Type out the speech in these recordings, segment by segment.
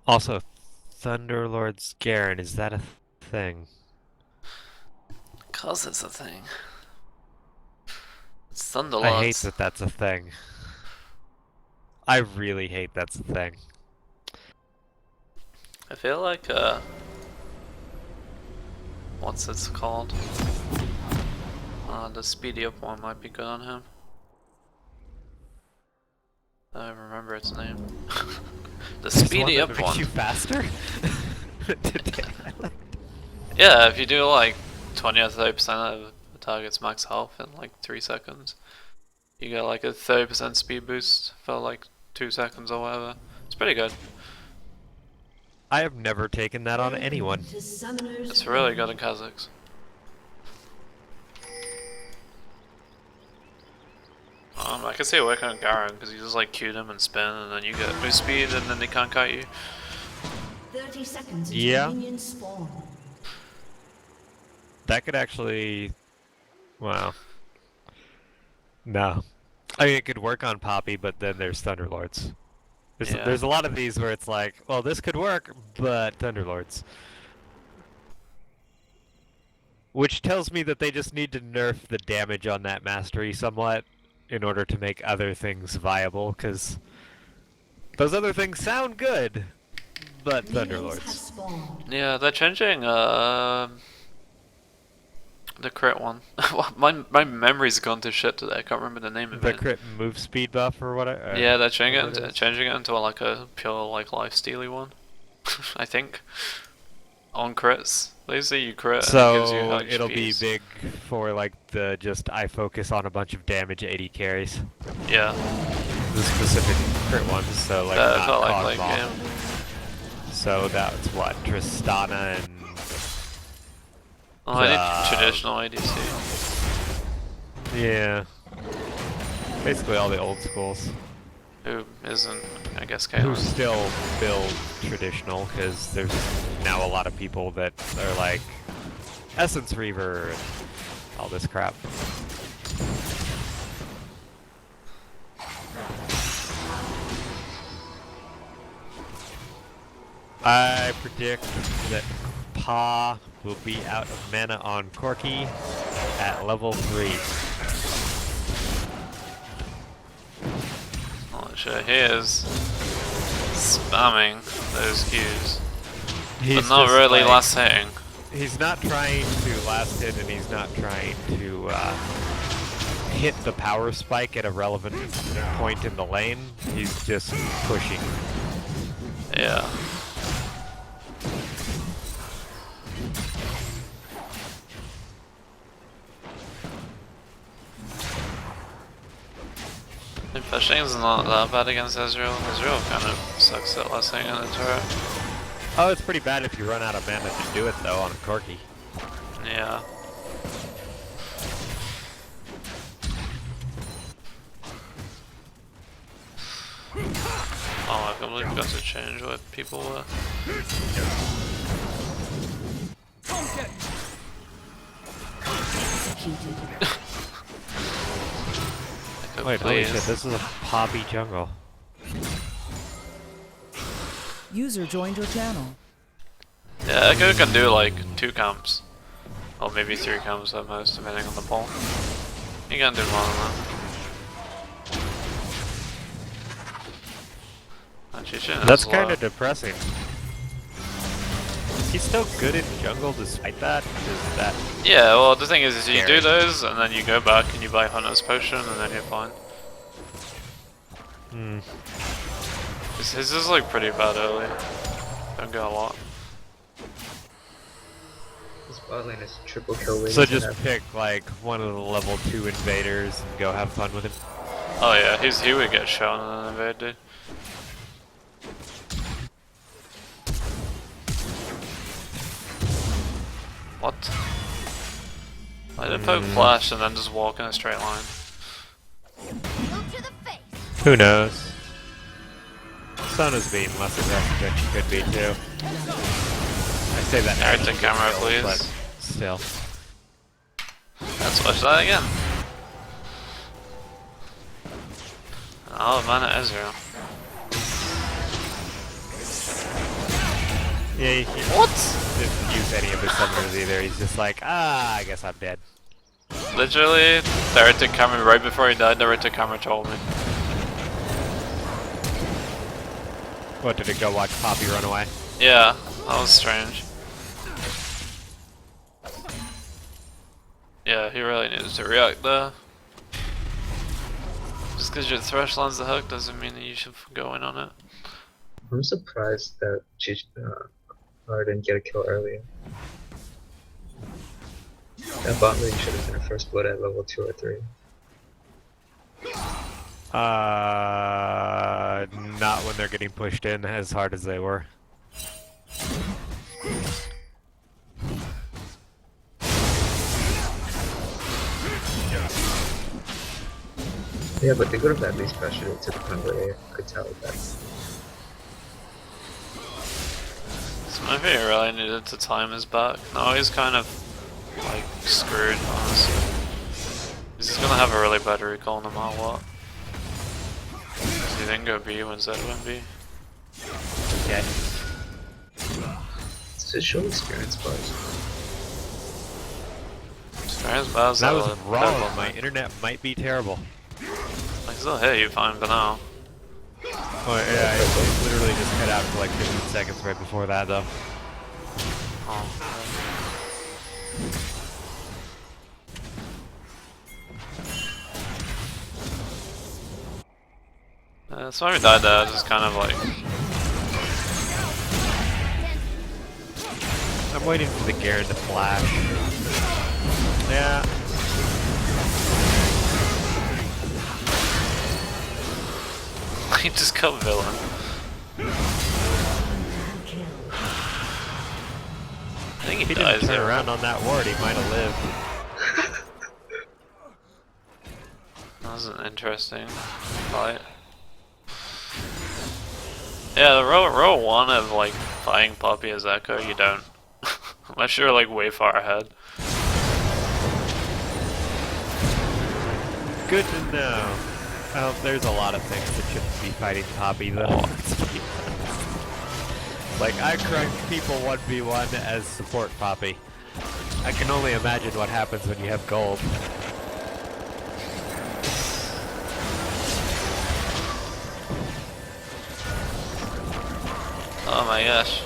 Also, Thunderlord's Garen, is that a thing? Cause it's a thing. It's I hate Thunderlords. that that's a thing. I really hate that's a thing. I feel like, what's it's called? The speedy up one might be good on him. I don't remember its name. The There's one speedy that up makes one. you faster? Today. Yeah, if you do like 20 or 30% of the target's max health in like 3 seconds, you get like a 30% speed boost for like 2 seconds or whatever. It's pretty good. I have never taken that on anyone. It's really good in Kazakhs. I can see it working on Garen because you just like cue them and spin, and then you get move speed, and then they can't kite you. 30 seconds until Yeah. minions spawn. That could actually... Wow. No. I mean, it could work on Poppy, but then there's Thunderlords. Yeah. There's a lot of these where it's like, well, this could work, but Thunderlords. Which tells me that they just need to nerf the damage on that mastery somewhat in order to make other things viable, because those other things sound good, but Thunderlords. Yeah, they're changing the crit one. my memory's gone to shit today. I can't remember the name of The it. crit move speed buff or whatever. Yeah, they're changing it into like a pure like lifestealy one. I think on crits. They say you crit and it gives you So it'll be HPs. big for like the just I focus on a bunch of damage 80 carries. Yeah, The specific crit ones, so like that's not what I like Cosmo. game. So that's what Tristana and Oh, I need traditional ADC. yeah, basically all the old schools Who isn't, I guess, who Caitlyn. still build traditional because there's now a lot of people that are like Essence Reaver and all this crap. I predict that Pa will be out of mana on Corki at level 3. Oh shit, he is spamming those Qs. But He's not just really like, last hitting. he's not trying to last hit, and he's not trying to hit the power spike at a relevant point in the lane. He's just pushing. Yeah. Pushing's not that bad against Ezreal. Ezreal kind of sucks at last hitting in the turret. Oh, it's pretty bad if you run out of mana to do it, though, on a Corki. Yeah. Oh, I completely forgot to change what people were. Wait, holy shit, this is a Poppy jungle. User joined your channel. Yeah, I can do like 2 camps. Or maybe 3 camps at most, depending on the poll. You can do more than that. Actually, shit, That's kind of depressing. He's still good in jungle despite that? Is that... Yeah, well the thing is you scary? do those, and then you go back and you buy Hunter's Potion, and then you're fine. Hmm. His is like pretty bad early. Don't get a lot. This bot lane is triple kill waiting. So just pick like one of the level 2 invaders and go have fun with him. Oh yeah, he would get shown in an invade, dude. What? I did poke flash and then just walk in a straight line. Who knows? Sona's being less aggressive than she could be too. I say that now. Alright, the camera, please. But still. Let's watch that again. Oh, man, Ezreal. Yeah, he What? didn't use any of his summoners either. He's just like, I guess I'm dead. Literally, directed camera right before he died. Directed camera told me. What, did it go watch Poppy run away? Yeah, that was strange. Yeah, he really needs to react there. Just because your thresh lands the hook doesn't mean that you should go in on it. I'm surprised that Lar didn't get a kill earlier. That bot lane should have been a first blood at level 2 or 3. Not when they're getting pushed in as hard as they were. Yeah, but they could have at least pressured it to the point where they could tell that. So maybe he really needed to time his back. No, he's kind of like screwed, honestly. He's just gonna have a really bad recall no matter what. He didn't go B when Zed went B. Okay. It's just show experience, but Experience bad. That was wrong. My internet might be terrible. Like, still hit you fine, but no. Oh yeah, it literally just cut out for like 15 seconds right before that though. Oh. That's why we died there, just kind of like... I'm waiting for the Garen to flash. Yeah. He just got villain. I think If he he dies didn't turn there. around on that ward, he might have lived. That was an interesting fight. Yeah, the row 1 of like fighting Poppy as Echo, you don't. Unless you're like way far ahead. Good to know. Oh, there's a lot of things that shouldn't be fighting Poppy though. Like, I correct people 1v1 as support Poppy. I can only imagine what happens when you have gold. Oh my gosh.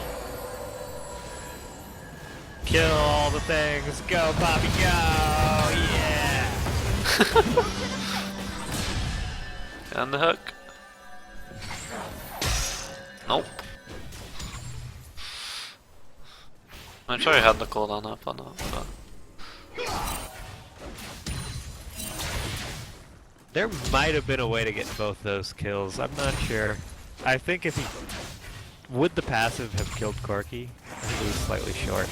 Kill all the things. Go, Poppy, go! Yeah! On the hook. Nope. I'm sure he had the cooldown up on that, but... There might have been a way to get both those kills. I'm not sure. I think if he... Would the passive have killed Corky? I think it was slightly short.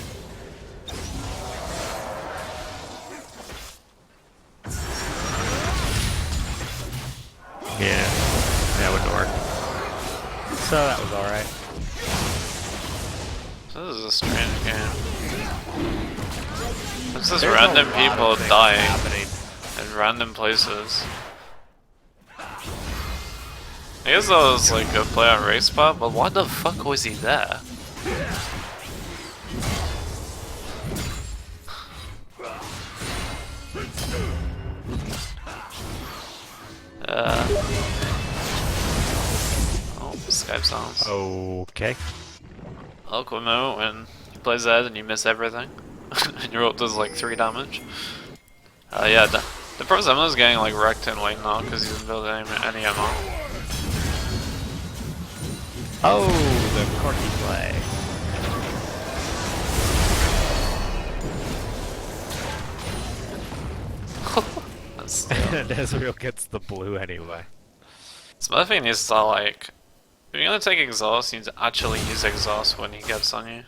Yeah, that wouldn't work. So that was alright. This is a strange game. It's just There's random a lot people of things dying happening. in random places. I guess that was like a play on race spot, but why the fuck was he there? Oh, Skype sounds. Okay. Awkward moment when you play Zed and you miss everything. And your ult does like 3 damage. Yeah, the pro summoner's getting like wrecked in lane now because he doesn't build any ammo. Oh, the Corky play. That's And Ezreal gets the blue anyway. Smurfing needs to like... If you're gonna take exhaust, you need to actually use exhaust when he gets on you.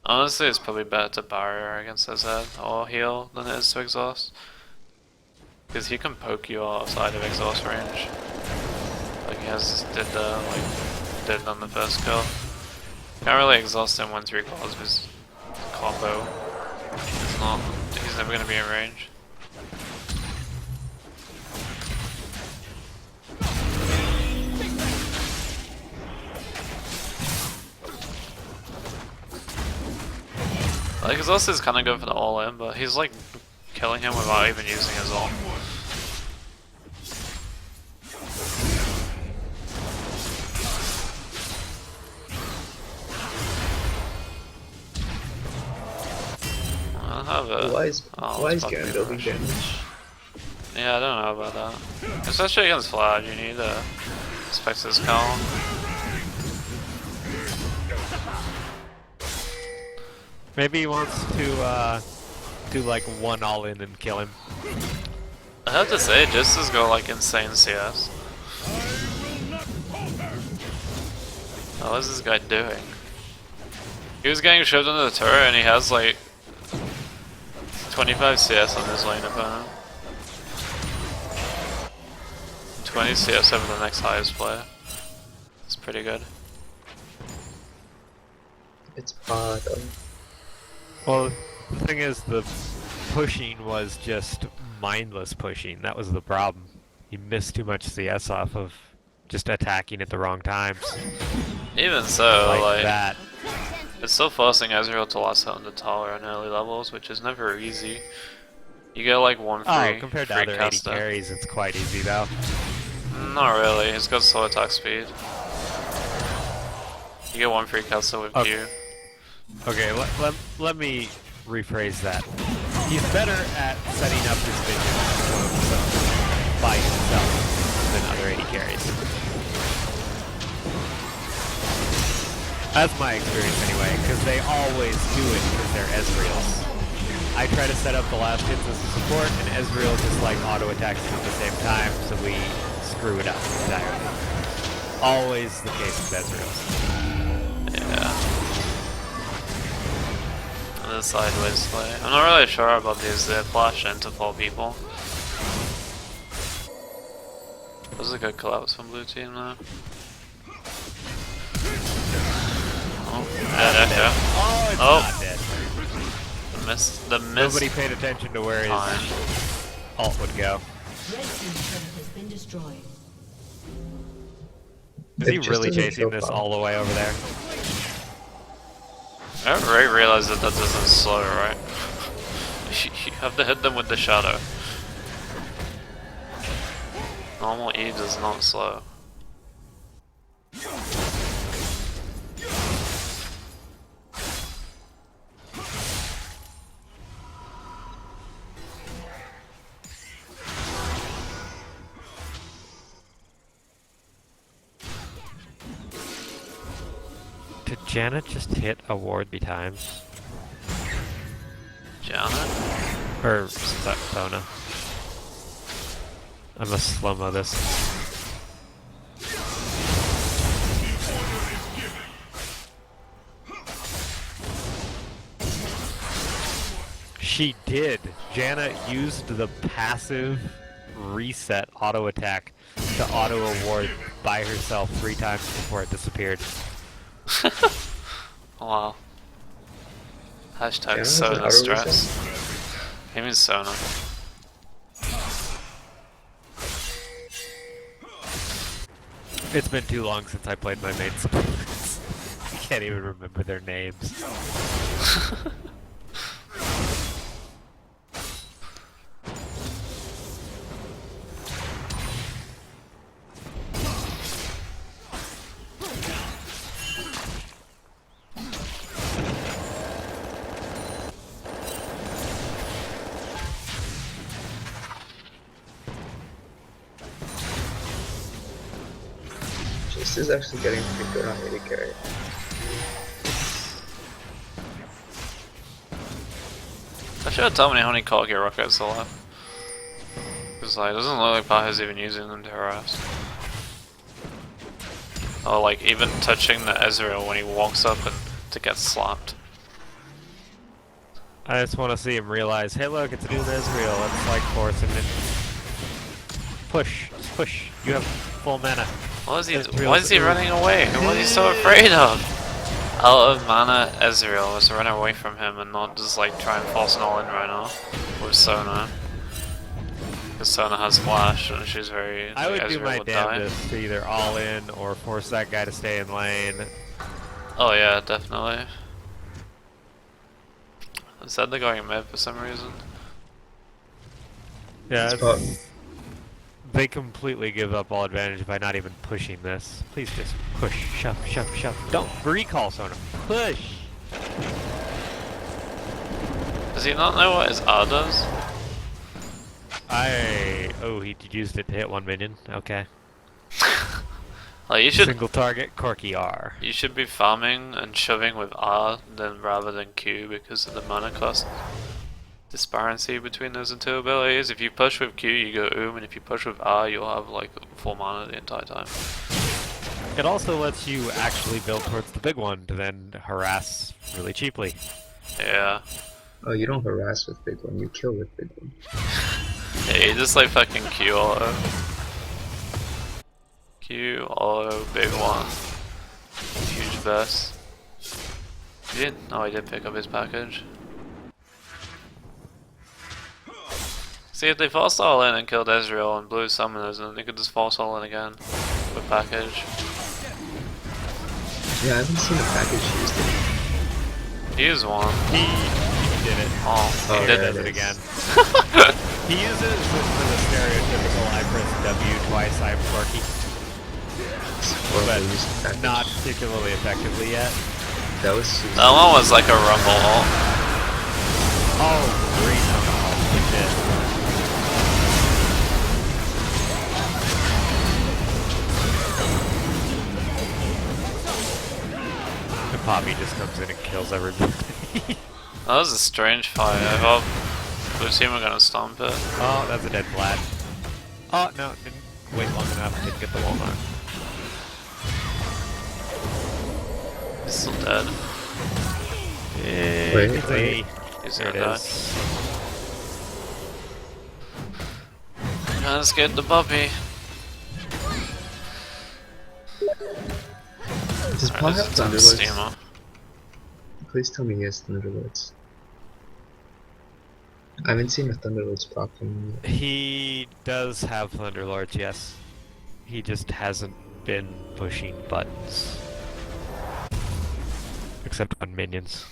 Honestly, it's probably better to barrier against his head or heal than it is to exhaust. Because he can poke you outside of exhaust range. Like he did on the first kill. Can't really exhaust him once he recalls his combo. He's never gonna be in range. Like his ult is kind of good for the all in, but he's like killing him without even using his ult. I have a. Why is it's Garen about building rush. damage? Yeah, I don't know about that. Especially against Vlad, you need to expect his call. Maybe he wants to do like one all in and kill him. I have to say, just as go like insane CS. Oh, what is this guy doing? He was getting shoved into the turret and he has like 25 CS on his lane opponent. 20 CS over the next highest player. It's pretty good. It's odd. Well, the thing is, the pushing was just mindless pushing. That was the problem. He missed too much CS off of just attacking at the wrong times. Even so, like that. it's still forcing Ezreal to last out in the tower on early levels, which is never easy. You get like one free. Oh, compared to free other 80 caster. carries, it's quite easy though. Not really. He's got slow attack speed. You get one free caster with Okay. Q. Okay, let me rephrase that. He's better at setting up his vision by himself than other 80 carries. That's my experience anyway, because they always do it because they're Ezreals. I try to set up the last hits as a support, and Ezreal just like auto attacks them at the same time, so we screw it up entirely. Always the case with Ezreals. Yeah. The sideways play. I'm not really sure about these flash into 4 people. This is a good collapse from blue team though. Oh, dead echo. Oh, it's Oh. not dead. The miss. Nobody paid attention to where his ult would go. Red team's turret has been destroyed. Is he It just really doesn't chasing feel this fun. all the way over there? I didn't realize that doesn't slow, right? You have to hit them with the shadow. Normal E does not slow. Did Janet just hit a ward 3 times? Janet? Or Sona? I must slow-mo this. She did. Janna used the passive reset auto attack to auto award by herself 3 times before it disappeared. Wow. Hashtag Yeah, Sona auto stress. He means Sona. It's been too long since I played my main supports. I can't even remember their names. This is actually getting pretty good on AD carry. I should have told me how many Call Gear rockets are left. Because like, it doesn't look like Baha's even using them to harass. Or like even touching the Ezreal when he walks up and to get slapped. I just want to see him realize, hey look, it's a new Ezreal, let's like force him in. Push, just push, you have full mana. What is he? Ezreal's Why is he running away? What is he so afraid of? Out of mana, Ezreal was running away from him and not just like try and force an all in right now with Sona. Because Sona has flash and she's very. I would like, do Ezreal my would die. damnedest to either all in or force that guy to stay in lane. Oh yeah, definitely. Instead they're going mid for some reason. Yeah, Oh. they completely give up all advantage by not even pushing this. Please just push, shove, shove, shove. Don't recall Sona. Push! Does he not know what his R does? Oh, he used it to hit one minion. Okay. Like you Single target, Corky R. should be farming and shoving with R then rather than Q because of the mana cost disparity between those two abilities. If you push with Q, you go and if you push with R, you'll have like full mana the entire time. It also lets you actually build towards the big one to then harass really cheaply. Yeah. Oh, you don't harass with big one, you kill with big one. Yeah, you just like fucking Q auto. Q auto, big one. Huge burst. He didn't? Oh, he did pick up his package. See, if they forced all in and killed Ezreal and blew summoners, then they could just force all in again with package. Yeah, I haven't seen a package used it. He used one. He did it. Oh, Oh, he did there Does it it is. again. He uses for the stereotypical I press W twice, I'm Corky. Or But they used the package. not particularly effectively yet. That was Susan. That one was like a rumble ult. Oh, great. Good shit. And Poppy just comes in and kills everybody. That was a strange fight. I thought blue team were gonna stomp it. Oh, that's a dead flat. Oh, no, didn't wait long enough, didn't get the walnut. He's still dead. Wait, It's wait. He's there gonna it die. is. Let's get the puppy. Does Paul Alright, have this is some Thunderlords? steamer. Please tell me he has Thunderlords. I haven't seen a Thunderlords proc from him yet. He does have Thunderlords, yes. He just hasn't been pushing buttons. Except on minions.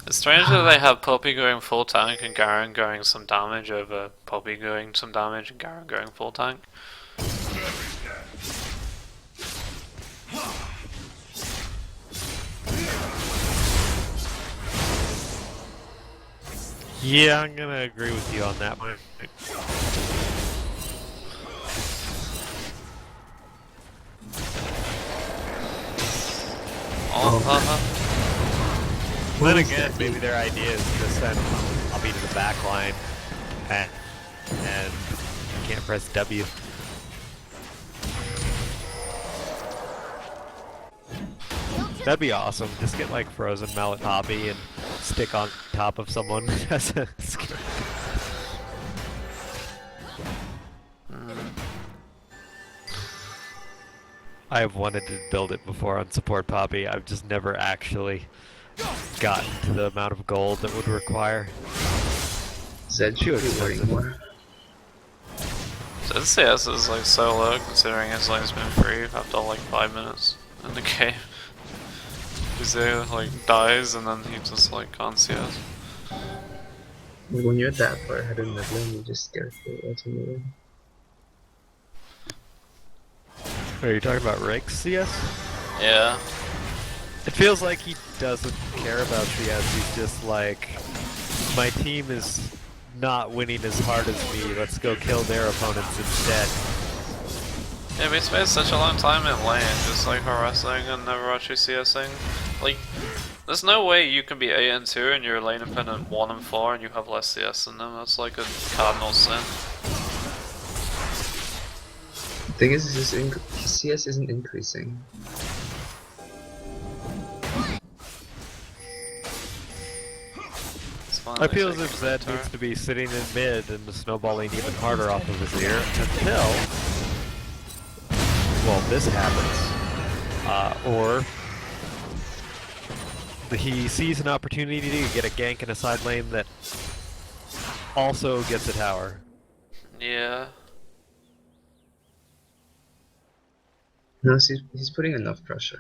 It's strange that they have Poppy going full tank and Garen going some damage over Poppy going some damage and Garen going full tank. Yeah, I'm gonna agree with you on that one. Then again, maybe their idea is to send Poppy to the back line and you can't press W. That'd be awesome. Just get like frozen mallet Poppy and stick on top of someone as a skill. I've wanted to build it before on support Poppy. I've just never actually gotten to the amount of gold that would require. Zed should be worrying more. Zed CS is like so low considering his lane's been free after like 5 minutes in the game. He like dies and then he just like can't CS. When you're that far ahead in the lane, you just scared for ultimately. Are you talking about Rake's CS? Yeah. It feels like he doesn't care about CS. He's just like, my team is not winning as hard as me. Let's go kill their opponents instead. Yeah, we spent such a long time in lane, just like harassing and never actually CSing. Like, there's no way you can be 8 and 2 and you're lane opponent 1 and 4 and you have less CS than them. That's like a cardinal sin. The thing is, CS isn't increasing. It's fine, I they feel take as if it Zed to needs her. to be sitting in mid and snowballing even harder off of his ear until, well, this happens. Or he sees an opportunity to get a gank in a side lane that also gets a tower. Yeah. No, he's putting enough pressure.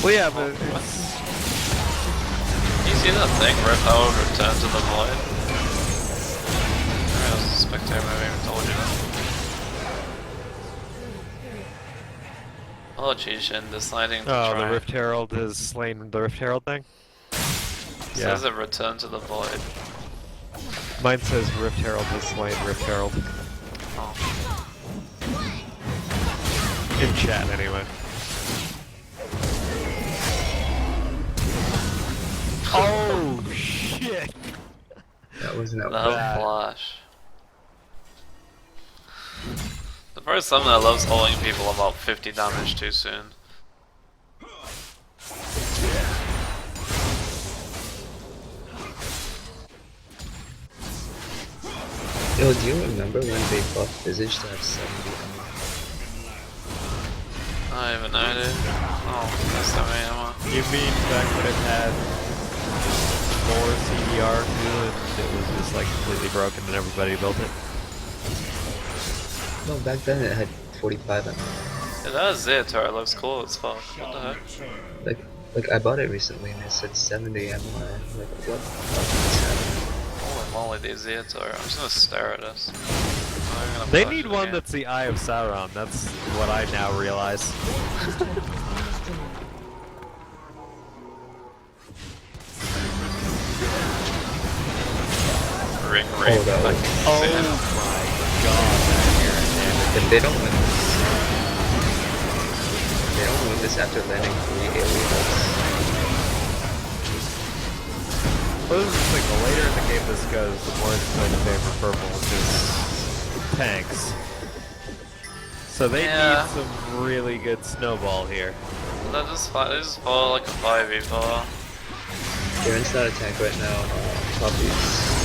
Well, yeah, but it's... You see that thing? Rip Howard return to the void? Maybe I was a spectator, maybe I even told you that. Oh, Jishin deciding to Oh, try. the Rift Herald has slain the Rift Herald thing? Yeah. Says it return to the void. Mine says Rift Herald has slain Rift Herald. Oh. In chat, anyway. Oh, shit! That wasn't that That bad. flash. The first time that loves holding people about 50 damage too soon. Yo, do you remember when they buffed Visage to have 70 ammo? I have an idea. Oh, that's the way ammo. You mean back when it had more CDR too, and it was just like completely broken and everybody built it? No, back then it had 45 ammo. Yeah, that Zeator looks cool as fuck. What the heck? Like I bought it recently and it said 70 ammo and I'm like, what the fuck is happening? Holy moly, these Zeator. I'm just gonna stare at this. They need one that's the Eye of Sauron, that's what I now realize. Ring Oh, rape. that Like, was- Oh Zeator. my god, that Aaron damage. If they don't win this after landing 3 aliens. Well, this is the thing, the later in the game this goes, the more it's going to favor purple, which is tanks. So they Yeah. need some really good snowball here. They just fall like a 5v4. Aaron's not a tank right now. Poppy's.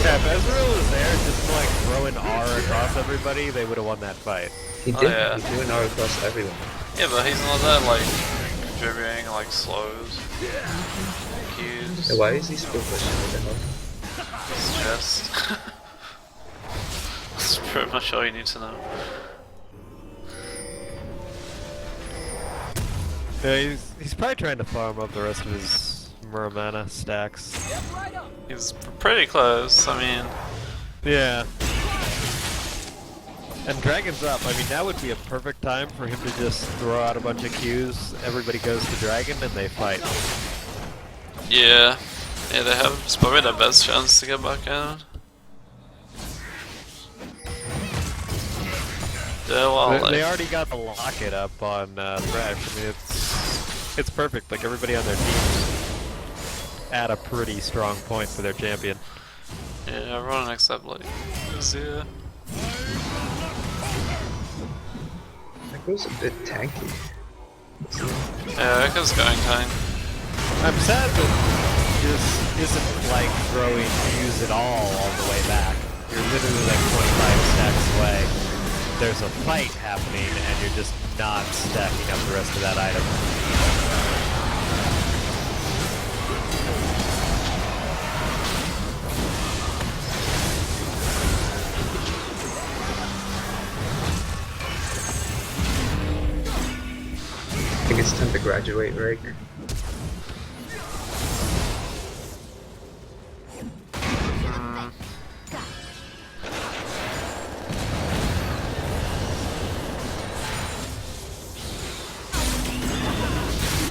Yeah, if Ezreal was there just to like throw an R across everybody, they would have won that fight. He Oh, did. yeah. He threw an R across everyone. Yeah, but he's not that like contributing like slows. Qs. Hey, why is he still pushing? What the hell? It's just. That's pretty much all you need to know. Yeah, he's probably trying to farm up the rest of his Muramana stacks. He's pretty close. I mean, Yeah. And Dragon's up. I mean, now would be a perfect time for him to just throw out a bunch of Qs. Everybody goes to Dragon and they fight. yeah, they have. It's probably the best chance to get back in. Yeah, well, They like, already got the locket up on Thresh. I mean, it's perfect. Like everybody on their team at a pretty strong point for their champion. yeah, everyone except like Zia. That goes a bit tanky. Yeah, Echo's going tank. I'm sad that this isn't like throwing Qs at all the way back. You're literally like 25 stacks away. There's a fight happening and you're just not stacking up the rest of that item. I think it's time to graduate, Rick.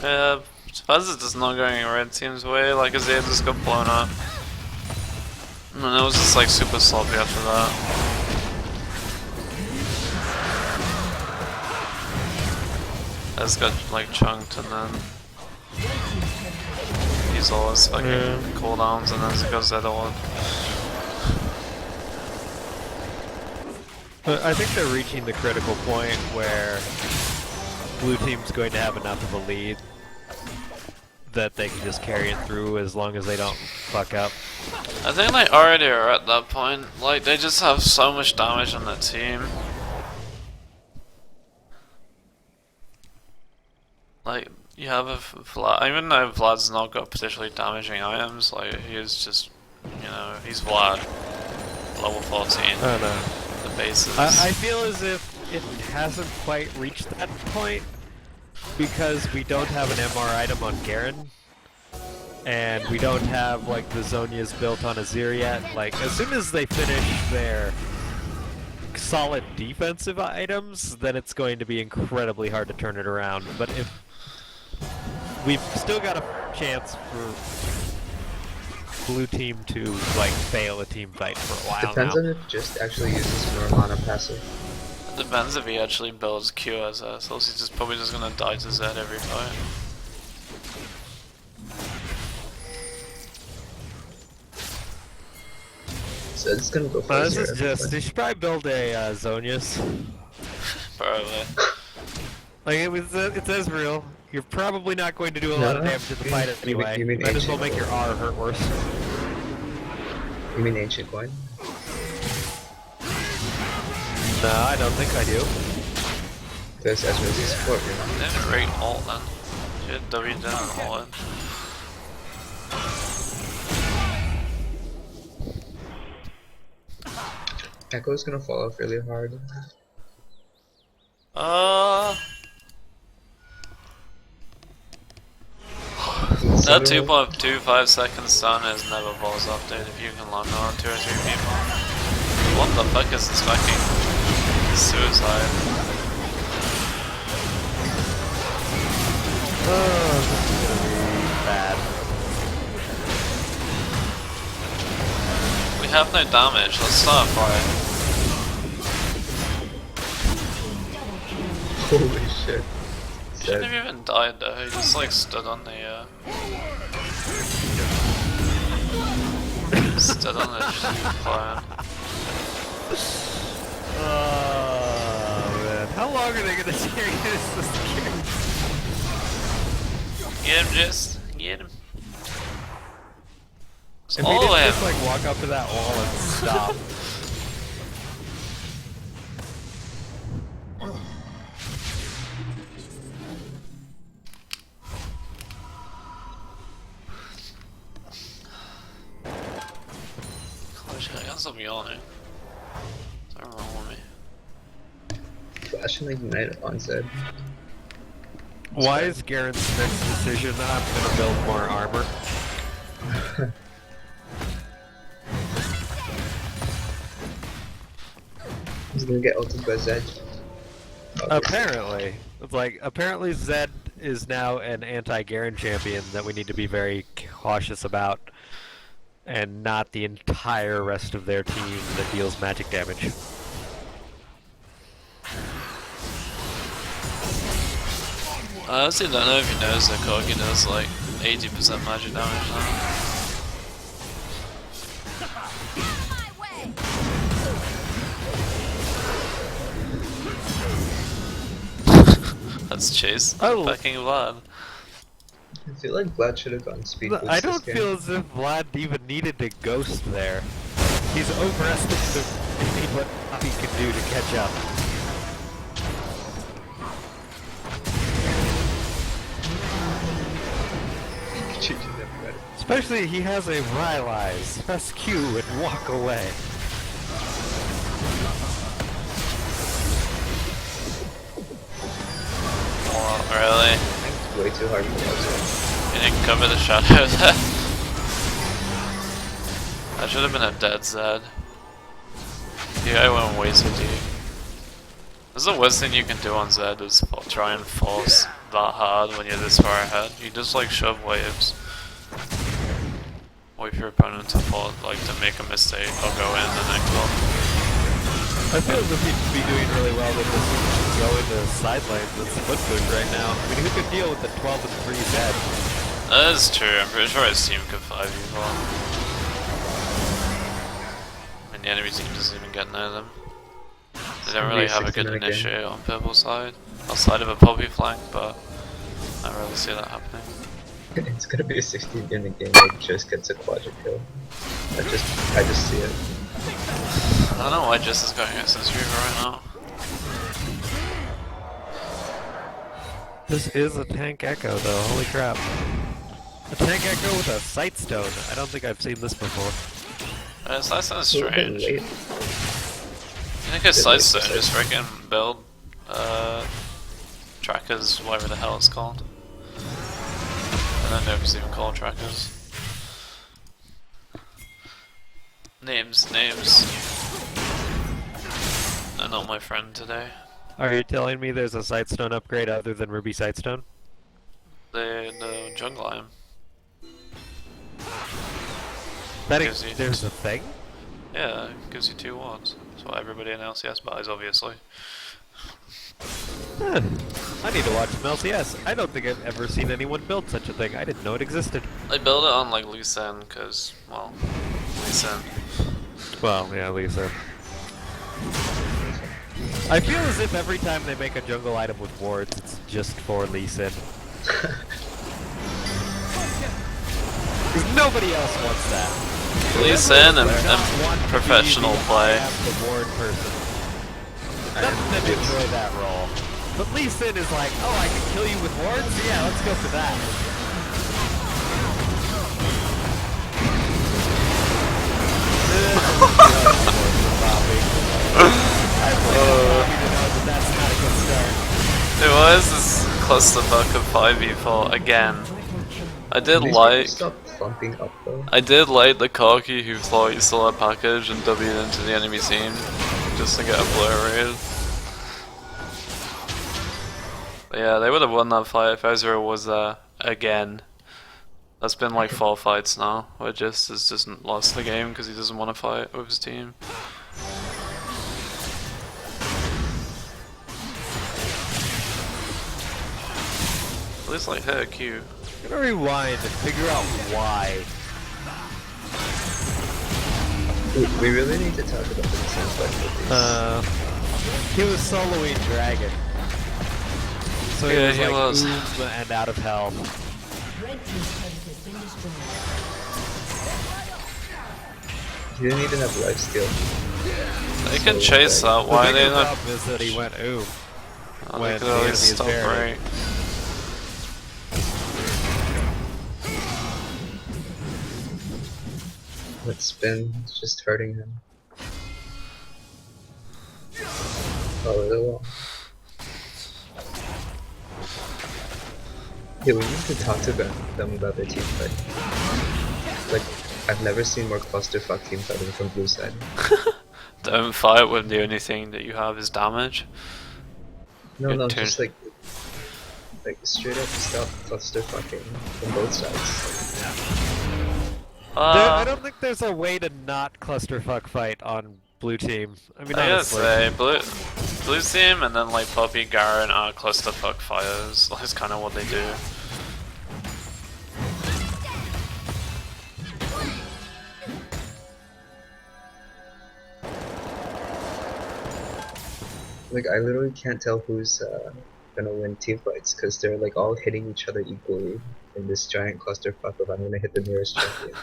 Yeah, Fuzz is just not going red team's way. Like Zia just got blown up. And it was just like super sloppy after that. Ez got like chunked and then he's always fucking cooldowns and then it goes the other one. But I think they're reaching the critical point where blue team's going to have enough of a lead that they can just carry it through as long as they don't fuck up. I think they already are at that point. Like they just have so much damage on their team. Like you have a Vlad, even though Vlad's not got particularly damaging items, like he is just, you know, he's Vlad, level 14. I don't know. The bases. I feel as if it hasn't quite reached that point, because we don't have an MR item on Garen, and we don't have like the Zonia's built on Azir yet, like as soon as they finish their solid defensive items, then it's going to be incredibly hard to turn it around. But if we've still got a chance for blue team to like fail a team fight for a while Depends now. on if just actually uses more mana passive. Depends if he actually builds Q as us, else he's just probably just gonna die to Zed every fight. So it's gonna go for This Azir is every just, fight. they should probably build a Zonius. Probably. Like it's Ezreal. You're probably not going to do a lot of No, damage in the you fight mean- anyway. you mean Might as well ancient. make your R hurt worse. You mean Ancient Coin? No, I don't think I do. Because Ezreal's a support, you know? Didn't rate ult then. Shit, W didn't ult in. Echo's gonna fall off really hard. That 2.25 second stun is never balls update if you can land on 2 or 3 people. What the fuck is this fucking suicide? Oh, this is gonna be bad. We have no damage, let's start a fight. Holy shit. He shouldn't have even died though, he just like stood on the stood on the fire. Oh man, how long are they gonna use this game? Get him, just get him. It's If he all didn't of just him. like walk up to that wall and stop. Holy shit, I got some yawning. What's wrong with me? Flash and Ignite on Zed. Why is Garen's next decision I'm gonna build more armor? He's gonna get ulted by Zed. Apparently. It's like, apparently Zed is now an anti-Garen champion that we need to be very cautious about, and not the entire rest of their team that deals magic damage. I honestly don't know if you noticed that Kogi does like 80% magic damage now. That's Chase. Oh. Fucking Vlad. I feel like Vlad should have gone speed boost I don't this game. feel as if Vlad even needed to ghost there. He's overestimated what he can do to catch up. Changing them better. Especially he has a Rylai's. Press Q and walk away. Oh, really? I think it's way too hard for Ezreal. You didn't cover the shadow there. That should have been a dead Zed. Yeah, I went way too deep. This is the worst thing you can do on Zed is try and force that hard when you're this far ahead. You just like shove waves. Wait for your opponent to fall, like to make a mistake or go in and then go. I feel as if he'd be doing really well with this go into side lanes and split push right now. I mean, who could deal with the 12 and 3 Zed? That is true, I'm pretty sure his team could 5 you well. And the enemy team doesn't even get near them. They don't really have a good 16 minute game. initiate on purple side, outside of a poppy flank, but I don't really see that happening. It's gonna be a 16-minute game that just gets a quadra kill. I just see it. I don't know why Jess is going Essence Reaver right now. This is a tank echo though, holy crap. A tank echo with a sight stone. I don't think I've seen this before. That sounds It's a little bit strange. late. I think his Bit side late for stone just freaking build trackers, whatever the hell it's called. I don't know if it's even called trackers. Names. They're not my friend today. Are you telling me there's a Sightstone upgrade other than Ruby Sightstone? The jungle item. There's a thing? Yeah, it gives you 2 wards. That's what everybody in LCS buys, obviously. Huh. I need to watch some LCS. I don't think I've ever seen anyone build such a thing. I didn't know it existed. I built it on like Lee Sin, cause, well, Lee Sin. Well, yeah, Lisa. I feel as if every time they make a jungle item with wards, it's just for Lee Sin. Because nobody else wants that. Lee Sin and Want to be professional the play. the ward person. Doesn't enjoy that role. But Lee Sin is like, oh, I can kill you with wards? Yeah, let's go for that. That's not a good start. It was this clusterfuck of 5v4 again. I did Please like... stop thumping up though. I did like the Corki who thought he still had package and W'd into the enemy team just to get obliterated. But yeah, they would have won that fight if Ezra was there again. That's been like 4 fights now, where just has just lost the game because he doesn't want to fight with his team. At least like hit a Q. I'm gonna rewind and figure out why. We really need to talk about the soundtrack with these. He was soloing Dragon. So Yeah, he he was was. like Oom and out of health. Red team's turret has been destroyed. He didn't even have life steal. They can chase that, why the they bigger not? problem is that he went Oom. Oh, when they could the always enemy is stop buried. right. That spin is just hurting him. Oh, the wall. Yeah, we need to talk to them about their team fight. Like, I've never seen more clusterfuck team fighting from blue side. Don't fight when the only thing that you have is damage. No, turn. just like straight up stop clusterfucking from both sides. I don't think there's a way to not clusterfuck fight on blue team. I mean, I gotta honestly. say, blue team and then like Poppy, Garen are clusterfuck fires. That's kind of what they do. Like, I literally can't tell who's gonna win team fights because they're like all hitting each other equally in this giant clusterfuck of I'm gonna hit the nearest champion.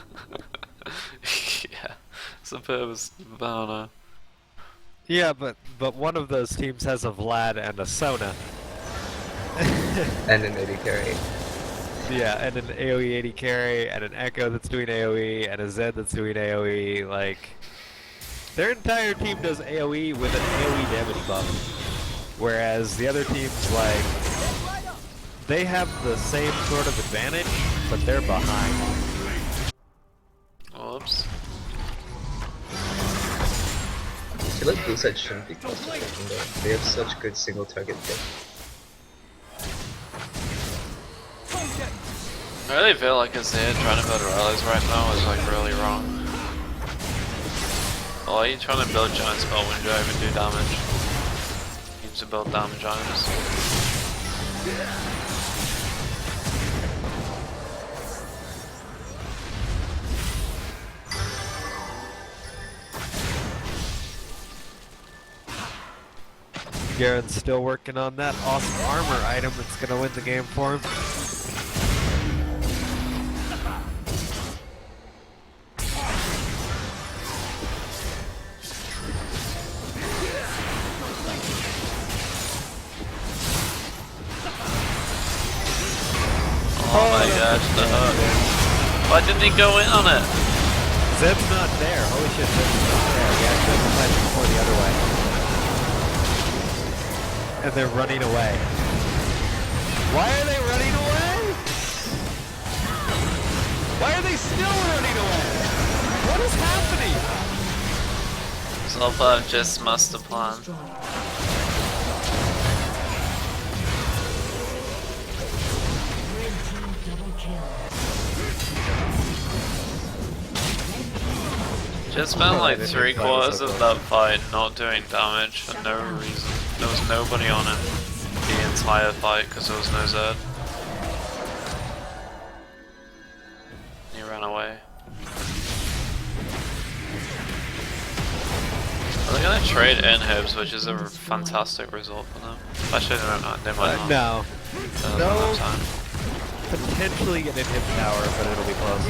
Yeah, it's a bit of a, I don't know. Yeah, but one of those teams has a Vlad and a Sona. And an AD carry. Yeah, and an AoE 80 carry, and an Echo that's doing AoE, and a Zed that's doing AoE, like... Their entire team does AoE with an AoE damage buff. Whereas the other teams, like... They have the same sort of advantage, but they're behind. Whoops. I feel like blue side shouldn't be clusterfucking though. They have such good single target pick. I really feel like Azir trying to build rallies right now is like really wrong. Why are you trying to build giant spell when you don't even do damage? You need to build damage items. Garen's still working on that awesome armor item that's gonna win the game for him. Oh my gosh, the hook. Why didn't he go in on it? Zed's not there. Holy shit, Zed's not there. He actually went before the other way. And they're running away. Why are they running away? Why are they still running away? What is happening? Zolpa just master plan. Destroyed. Red team double kill. Just spent like They didn't three fight quarters so of close. that fight not doing damage for no reason. There was nobody on him the entire fight because there was no Zed. He ran away. They're gonna trade inhibs, which is a fantastic result for them. Actually, they might not. No. They'll No. have time. Potentially get an hit tower, but it'll be close.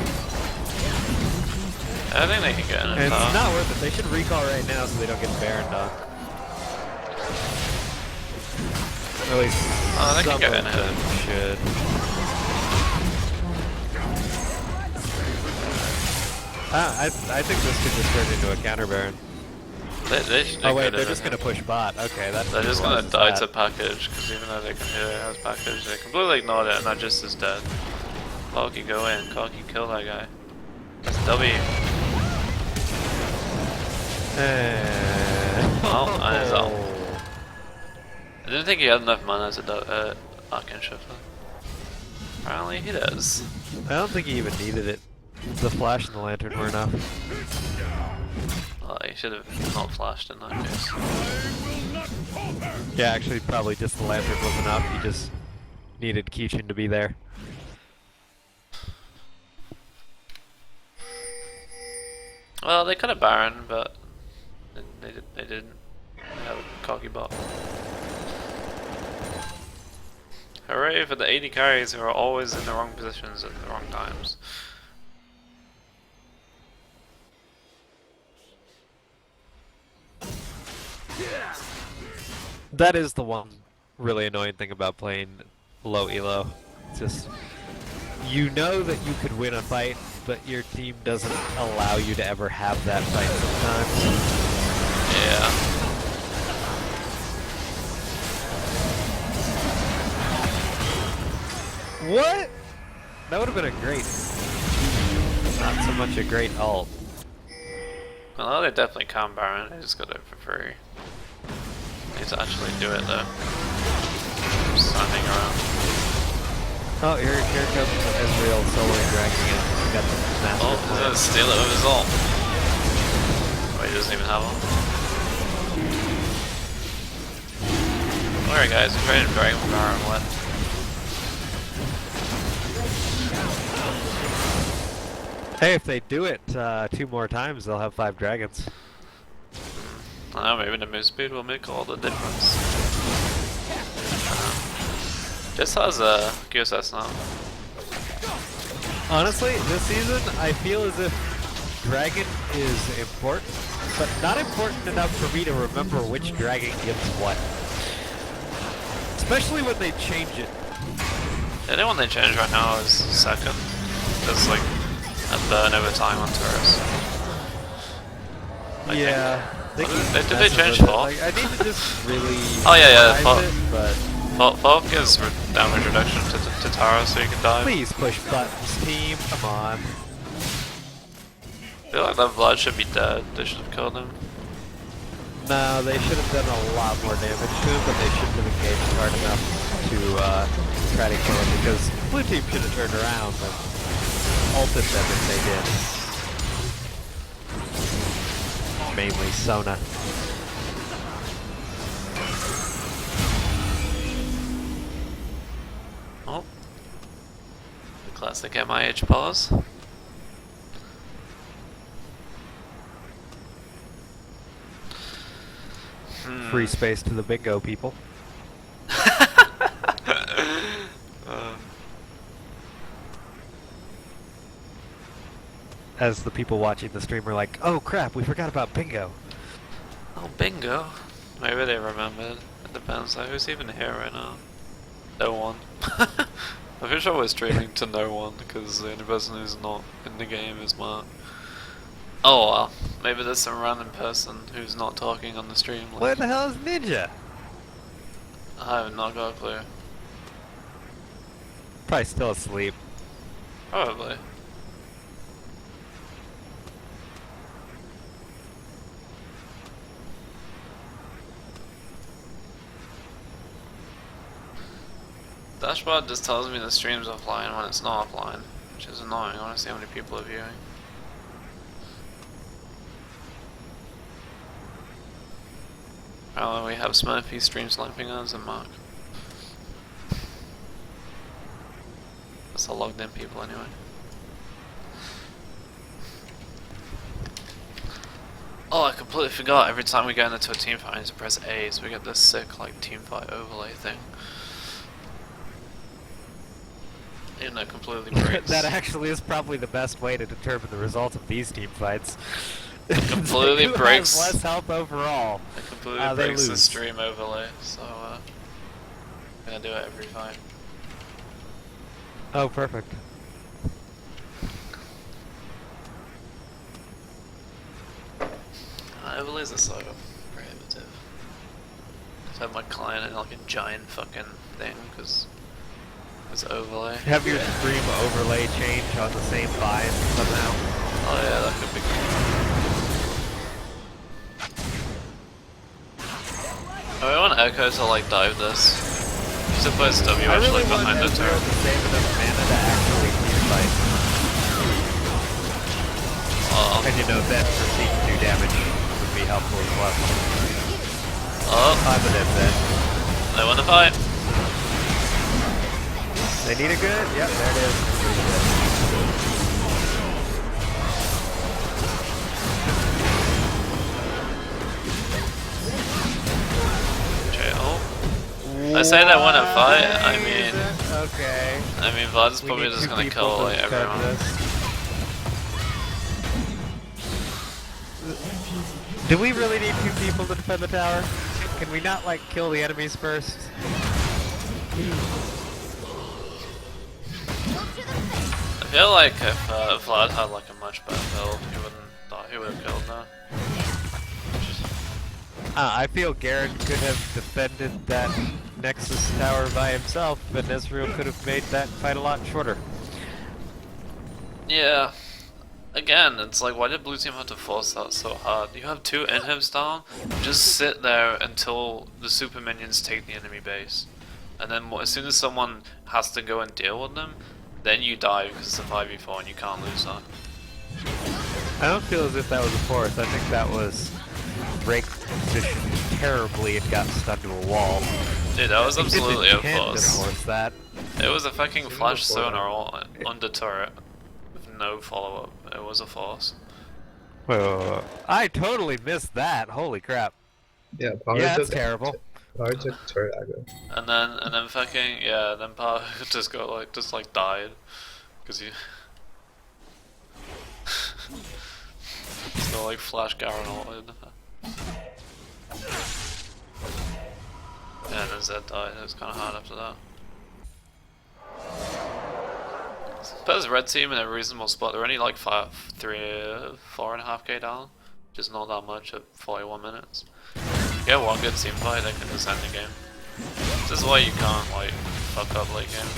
I think they can get in And it. it's not worth it. They should recall right now so they don't get Baron done. At least Oh, they can some get of in it. them should. I think this could just turn into a counter Baron. Oh wait, they're just gonna push bot. Okay, that's. They're just what gonna is die that? to package, because even though they can hit it as package, they completely ignored it and that just is dead. Corky, go in. Corky, kill that guy. That's W. Oh, and it's out. I didn't think he had enough mana to Arcane Shifter. Apparently he does. I don't think he even needed it. The flash and the lantern were enough. Well, he should have not flashed in that case. Yeah, actually, probably just the lantern was enough. He just needed Kishin to be there. Well, they could have Baron, but they didn't. They have a cocky bot. Hooray for the 80 carries who are always in the wrong positions at the wrong times. That is the one really annoying thing about playing low elo. It's just, you know that you could win a fight, but your team doesn't allow you to ever have that fight sometimes. Yeah. What? That would have been a great, not so much a great ult. Well, they definitely can Baron, they just got it for free. Need to actually do it though. Just standing around. Oh, here comes Ezreal soloing dragging it. He's got the master Oh, he's plan. gonna steal it with his ult. Wait, he doesn't even have one. Alright guys, we're trying to drag Baron left. Hey, if they do it 2 more times, they'll have 5 dragons. I don't know, maybe the move speed will make all the difference. Just has a QSS now. Honestly, this season, I feel as if dragon is important, but not important enough for me to remember which dragon gives what. Especially when they change it. The only one they changed right now is second. There's like a burn over time on turrets. I Yeah. Did keep they messing change with it. Fog? Like, I need to just really Oh, yeah, analyze it, but Fog gives damage reduction to Tara so you can die. please push buttons, team. Come on. I feel like that Vlad should be dead. They should have killed him. No, they should have done a lot more damage to him, but they shouldn't have engaged hard enough to try to kill him, because blue team should have turned around and ulted them if they did. Mainly Sona. Oh. The classic MIH pause. Free space to the bingo people. As the people watching the stream are like, oh crap, we forgot about bingo. Oh, bingo. Maybe they remembered. It depends. Like, who's even here right now? No one. I'm pretty sure we're streaming to no one because the only person who's not in the game is Mark. Oh well, maybe there's some random person who's not talking on the stream. Like, Where the hell is Ninja? I have not got a clue. Probably still asleep. Probably. Dashboard just tells me the stream's offline when it's not offline, which is annoying. I want to see how many people are viewing. Apparently we have Smurfy stream sniping us and Mark. That's the logged in people anyway. Oh, I completely forgot. Every time we get into a team fight, I need to press A, so we get this sick like team fight overlay thing. And that completely breaks. That actually is probably the best way to determine the result of these team fights. Completely Who breaks. has less health overall. It completely They breaks the lose. stream overlay, so I'm gonna do it every fight. Oh, perfect. Overlays are so prohibitive. Just have my client in like a giant fucking thing, because it's overlay. Have your stream overlay change on the same bind somehow. Oh yeah, that could be cool. I want Echo to like dive this. He's supposed to be I really like want behind the Ezreal turret. to save enough mana to actually team fight. And you know that proceed to do damage would be helpful as well. Oh, I'm an then. they want to fight. They need a good? Yep, there it is. Okay, oh. I say they want to fight, I mean... Okay. Vlad's We probably need just two gonna people kill to like defend everyone. this. Do we really need 2 people to defend the tower? Can we not, like, kill the enemies first? I feel like if Vlad had like a much better build, he wouldn't die, he would have killed now. I feel Garen could have defended that Nexus tower by himself, and Ezreal could have made that fight a lot shorter. Yeah. Again, it's like, why did blue team have to force that so hard? You have 2 inhibs down, just sit there until the super minions take the enemy base. And then as soon as someone has to go and deal with them, then you die because it's a 5v4 and you can't lose that. I don't feel as if that was a force. I think that was Drake positioned terribly and got stunned to a wall. Dude, that was absolutely a force. force. That. It was a fucking flash sonar on the turret with no follow-up. It was a force. I totally missed that. Holy crap. Yeah, power Yeah, that's took terrible. Power took turret aggro. And then fucking, yeah, then Power just died. Cause he... So like flash Garen ulted. Yeah, and then Zed died. It was kinda hard after that. Suppose red team in a reasonable spot. They're only like 4.5k down. Which is not that much at 41 minutes. Get one good team fight, they can just end the game. This is why you can't like fuck up late game.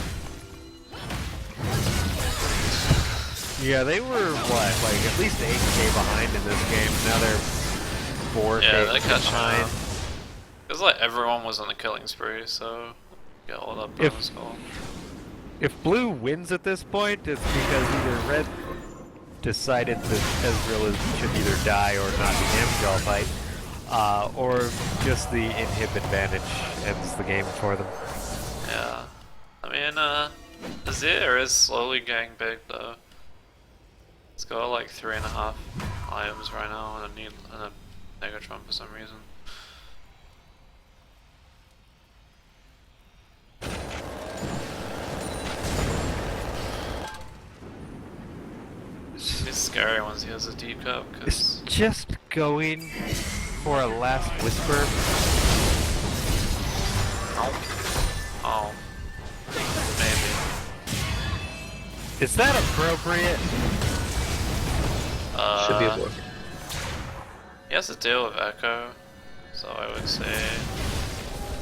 Yeah, they were what, like at least 8k behind in this game. Now they're 4k Yeah, they're catching behind. up. Cause like everyone was on a killing spree, so get all that bonus gold. If blue wins at this point, it's because either red decided that Ezreal should either die or not be damaged all fight, or just the inhib advantage ends the game for them. Yeah. I mean, Azir is slowly getting big though. It's got like 3.5 items right now and a Megatron for some reason. It's scary once he has a deep cup, It's cause just going for a last whisper. oh, maybe. Is that appropriate? Should be a block. He has to deal with Echo, so I would say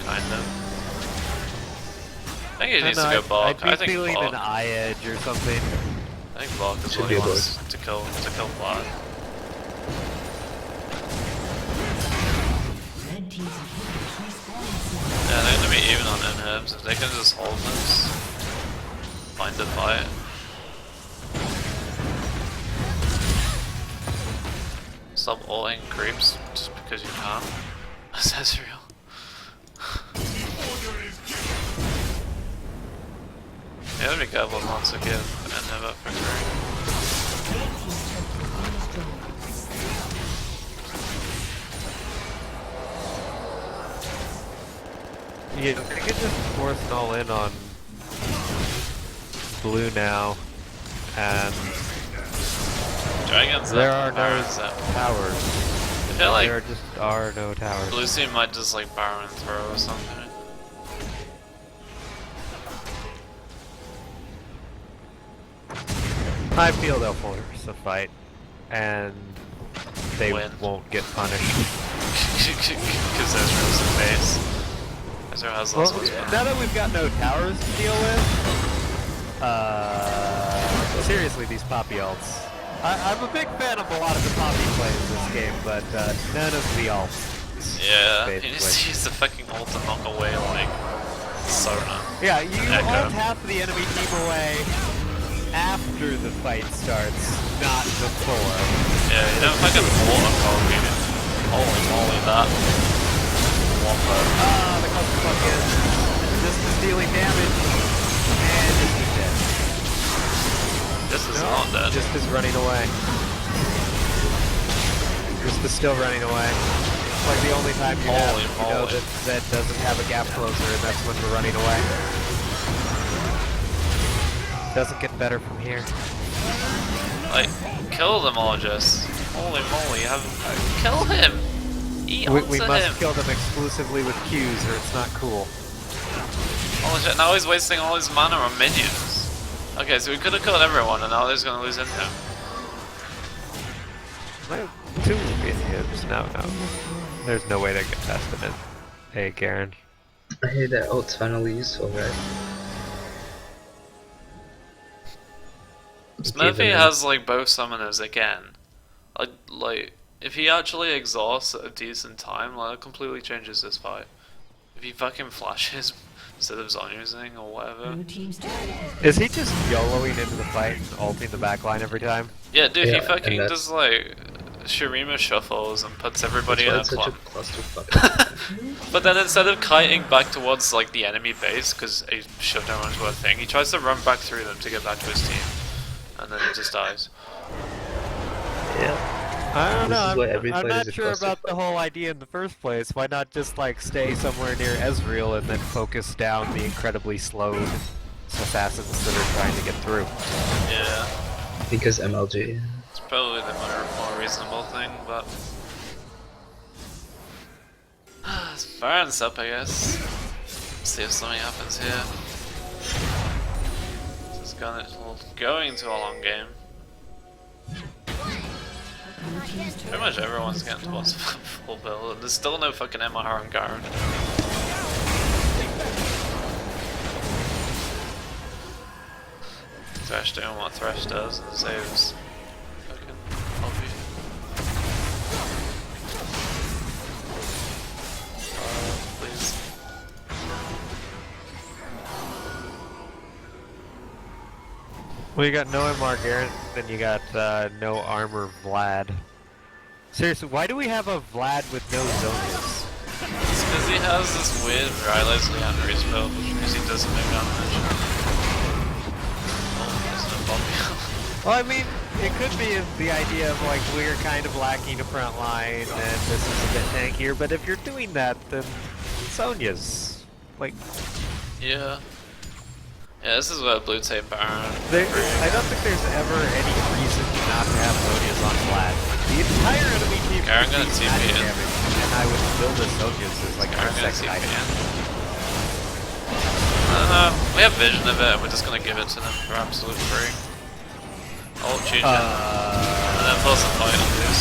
kind of. think he I needs know, to go Bark. I'd be I think feeling Bark. an eye edge or something. I think Bark is Should what be he a wants to kill Vlad. Red team's inhibitors respawning soon. Yeah, they're gonna be even on inhibs. If they can just hold this, find a fight. Stop ulting creeps just because you can. That's real. You gotta be careful not to give inhib up for free. Red team's turret has been destroyed. Yeah, they could just force an all in on blue now, and Dragons there up, are no Barons up. towers. I feel like There just are no towers. blue team might just like Baron throw or something. I feel they'll force a fight, and they Win. won't get punished. Because Ezreal's the base. Ezreal has Well, lots of spell. now that we've got no towers to deal with, seriously, these Poppy ults. I'm a big fan of a lot of the Poppy plays in this game, but none of the ults. Yeah, he basically. needs to use the fucking ult to knock away like Sona. Yeah, you Echo. ult half the enemy team away after the fight starts, not before. Yeah, you don't fucking water cog. Holy moly, that. Whopper. Ah, the clusterfuck is just dealing damage, and just is dead. This is No, not dead. just is running away. Just is still running away. It's like the only time you have, Holy you know, moly. that Zed doesn't have a gap closer, and that's when we're running away. Doesn't get better from here. Like, kill them all just. Holy moly, kill him! Eat We onto must him! kill them exclusively with Qs, or it's not cool. Holy shit, now he's wasting all his mana on minions. Okay, so we could have killed everyone and now he's gonna lose into him. Like, two inhibs? No. There's no way they get past them in. Hey, Garen. I hear that ult's finally useful, right? Smurfy has like both summoners again. Like if he actually exhausts at a decent time, like it completely changes this fight. If he fucking flashes instead of zone using or whatever. Blue team's turret has been Is he just YOLOing into the fight and ulting the backline every time? Yeah, dude, Yeah, he and fucking that's- does like Shurima shuffles and puts everybody in a That's why clump. it's such a clusterfuck. But then instead of kiting back towards like the enemy base, because he shoved everyone into a thing, he tries to run back through them to get back to his team. And then he just dies. Yeah. I don't This know. is why every I'm fight not is a sure about the clusterfuck. whole idea in the first place. Why not just like stay somewhere near Ezreal and then focus down the incredibly slowed assassins that are trying to get through? Yeah, Because MLG. it's probably the more reasonable thing, but. Baron's up, I guess. See if something happens here. This is going to a long game. Pretty much everyone's getting towards full build, and there's still no fucking MR on Garen. Thresh doing what Thresh does and saves fucking Poppy. Please. Well, you got no MR Garen, then you got no armor Vlad. Seriously, why do we have a Vlad with no Zonias? It's because he has this weird Rylai's Leandry spell, because he doesn't make damage. Oh, there's no Poppy. Well, I mean, it could be the idea of like we're kind of lacking a front line and this is a bit tankier, but if you're doing that, then Sonya's like Yeah. Yeah, this is what Blue Tape Baron. I don't think there's ever any reason not to have Sonya's on Vlad. The entire enemy team Garen would gonna be TP magic in. damage, and I would build a Sonya's as like our Garen gonna second TP item. in. We have vision of it, and we're just gonna give it to them for absolute free. I'll change it, and then force a fight on this.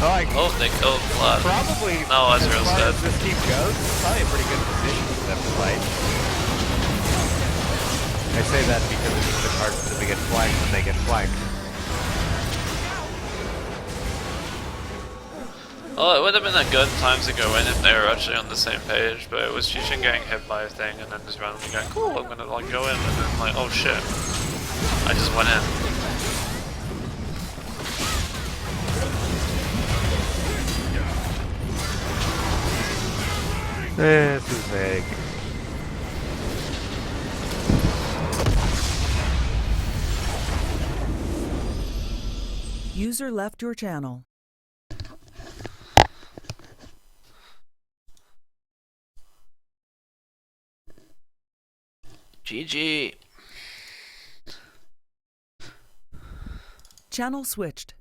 Oh, I like, Oh, they killed Vlad. probably No, as Ezreal's far dead. as this team goes, it's probably a pretty good position for them to fight. I say that because it's even hard for them to get flanked when they get flanked. Well, it would have been a good time to go in if they were actually on the same page, but it was Shishin getting hit by a thing and then just randomly going, cool, I'm gonna like go in, and then like, oh shit, I just went in. This is vague. User left your channel. GG. Channel switched.